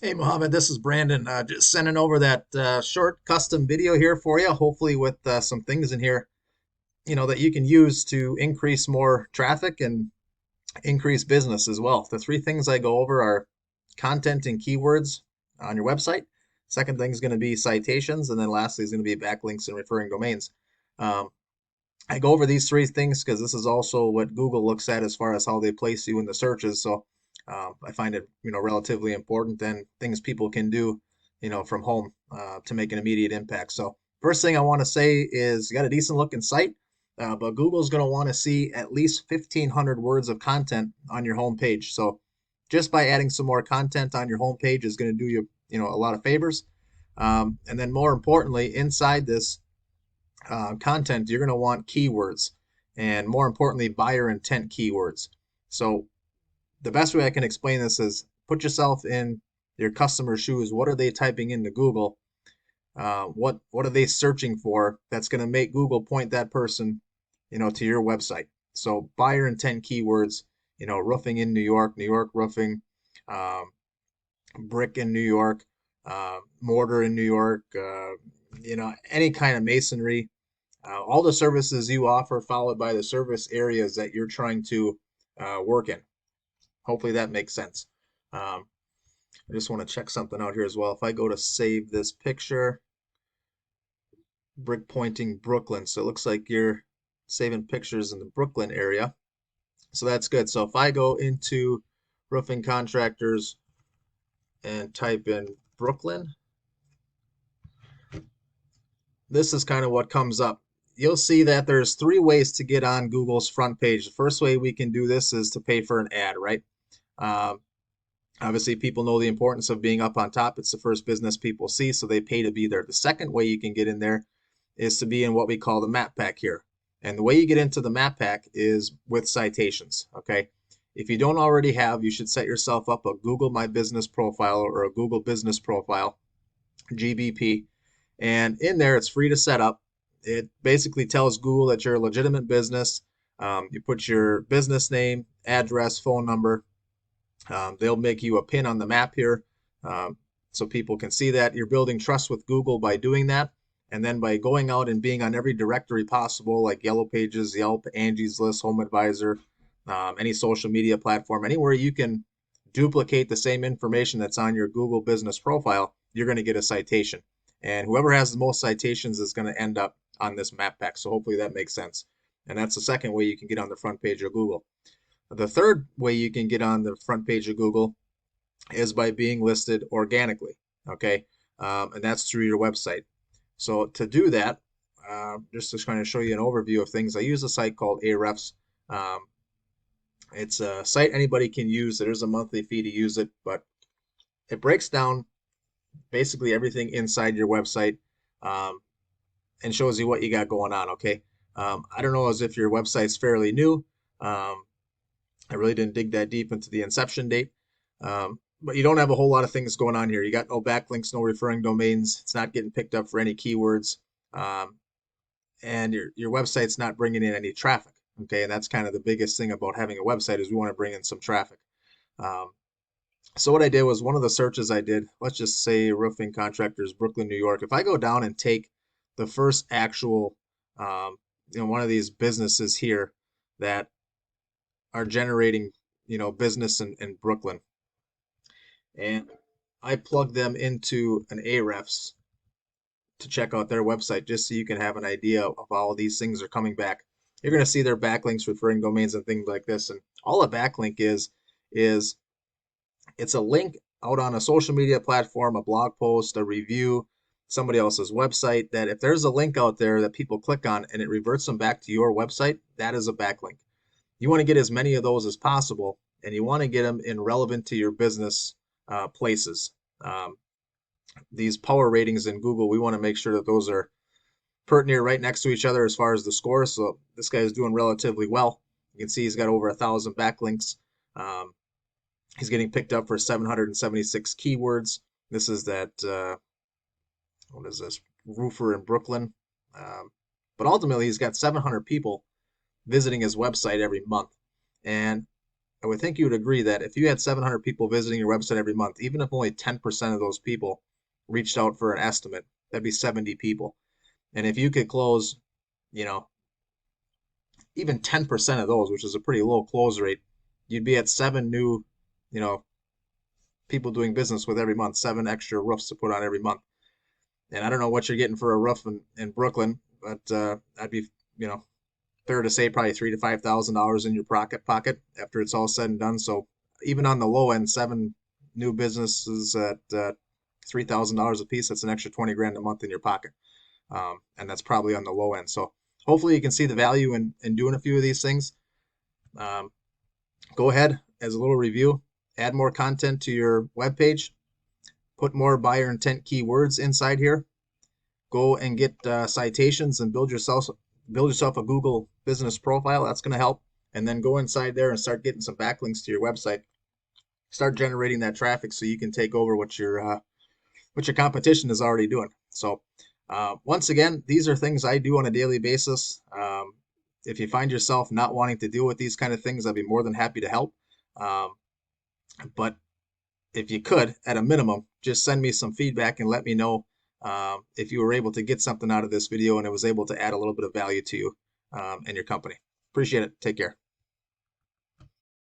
Hey Mohammed, this is Brandon. Just sending over that short custom video here for you, hopefully with some things in here, that you can use to increase more traffic and increase business as well. The three things I go over are content and keywords on your website. Second thing is going to be citations, and then lastly is going to be backlinks and referring domains. Um, I go over these three things because this is also what Google looks at as far as how they place you in the searches. So I find it, relatively important and things people can do, from home to make an immediate impact. So first thing I want to say is you got a decent looking site, but Google's going to want to see at least 1,500 words of content on your home page. So just by adding some more content on your home page is going to do you, a lot of favors. And then more importantly, inside this content, you're going to want keywords and more importantly, buyer intent keywords. So the best way I can explain this is put yourself in your customer's shoes. What are they typing into Google? What are they searching for that's going to make Google point that person, to your website? So buyer intent keywords, roofing in New York roofing, um, brick in New York, mortar in New York, any kind of masonry, all the services you offer, followed by the service areas that you're trying to work in. Hopefully that makes sense. Um, I just want to check something out here as well. If I go to save this picture, brick pointing Brooklyn. So it looks like you're saving pictures in the Brooklyn area. So that's good. So if I go into roofing contractors and type in Brooklyn, this is kind of what comes up. You'll see that there's three ways to get on Google's front page. The first way we can do this is to pay for an ad, right? Um, Obviously, people know the importance of being up on top. It's the first business people see, so they pay to be there. The second way you can get in there is to be in what we call the map pack here. And the way you get into the map pack is with citations, okay? If you don't already have, you should set yourself up a Google My Business profile or a Google Business profile, GBP. And in there, it's free to set up. It basically tells Google that you're a legitimate business. You put your business name, address, phone number. They'll make you a pin on the map here so people can see that. You're building trust with Google by doing that. And then by going out and being on every directory possible, like Yellow Pages, Yelp, Angie's List, Home Advisor, any social media platform, anywhere you can duplicate the same information that's on your Google business profile, you're going to get a citation. And whoever has the most citations is going to end up on this map pack. So hopefully that makes sense. And that's the second way you can get on the front page of Google. The third way you can get on the front page of Google is by being listed organically, okay? And that's through your website. So to do that, just to kind of show you an overview of things, I use a site called Ahrefs. Um, it's a site anybody can use. There's a monthly fee to use it, but it breaks down basically everything inside your website um, and shows you what you got going on, okay? I don't know as if your website's fairly new. Um, I really didn't dig that deep into the inception date. But you don't have a whole lot of things going on here. You got no backlinks, no referring domains. It's not getting picked up for any keywords. Um, and your website's not bringing in any traffic. Okay, and that's kind of the biggest thing about having a website is we want to bring in some traffic. Um, so what I did was one of the searches I did, let's just say roofing contractors, Brooklyn, New York. If I go down and take the first actual, one of these businesses here that are generating, business in Brooklyn, and I plug them into an Ahrefs to check out their website just so you can have an idea of how these things are coming back. You're going to see their backlinks, referring domains, and things like this. And all a backlink is it's a link out on a social media platform, a blog post, a review, somebody else's website. That if there's a link out there that people click on and it reverts them back to your website, that is a backlink. You want to get as many of those as possible, and you want to get them in relevant to your business places. Um, these power ratings in Google, we want to make sure that those are pert near right next to each other as far as the score. So this guy is doing relatively well. You can see he's got over 1,000 backlinks. Um, he's getting picked up for 776 keywords. This is that, what is this, roofer in Brooklyn. But ultimately, he's got 700 people visiting his website every month. And I would think you would agree that if you had 700 people visiting your website every month, even if only 10% of those people reached out for an estimate, that'd be 70 people. And if you could close, you know, even 10% of those, which is a pretty low close rate, you'd be at seven new, you know, people doing business with every month, seven extra roofs to put on every month. And I don't know what you're getting for a roof in Brooklyn, but I'd be, you know, fair to say probably $3,000 to $5,000 in your pocket after it's all said and done. So even on the low end, seven new businesses at $3,000 a piece, that's an extra 20 grand a month in your pocket. And that's probably on the low end. So hopefully you can see the value in doing a few of these things. Um, Go ahead as a little review, add more content to your webpage, put more buyer intent keywords inside here. Go and get citations and build yourself a Google business profile. That's going to help. And then go inside there and start getting some backlinks to your website. Start generating that traffic so you can take over what your competition is already doing. So once again, these are things I do on a daily basis. If you find yourself not wanting to deal with these kind of things, I'd be more than happy to help. Um, but if you could, at a minimum, just send me some feedback and let me know if you were able to get something out of this video and it was able to add a little bit of value to you and your company. Appreciate it. Take care.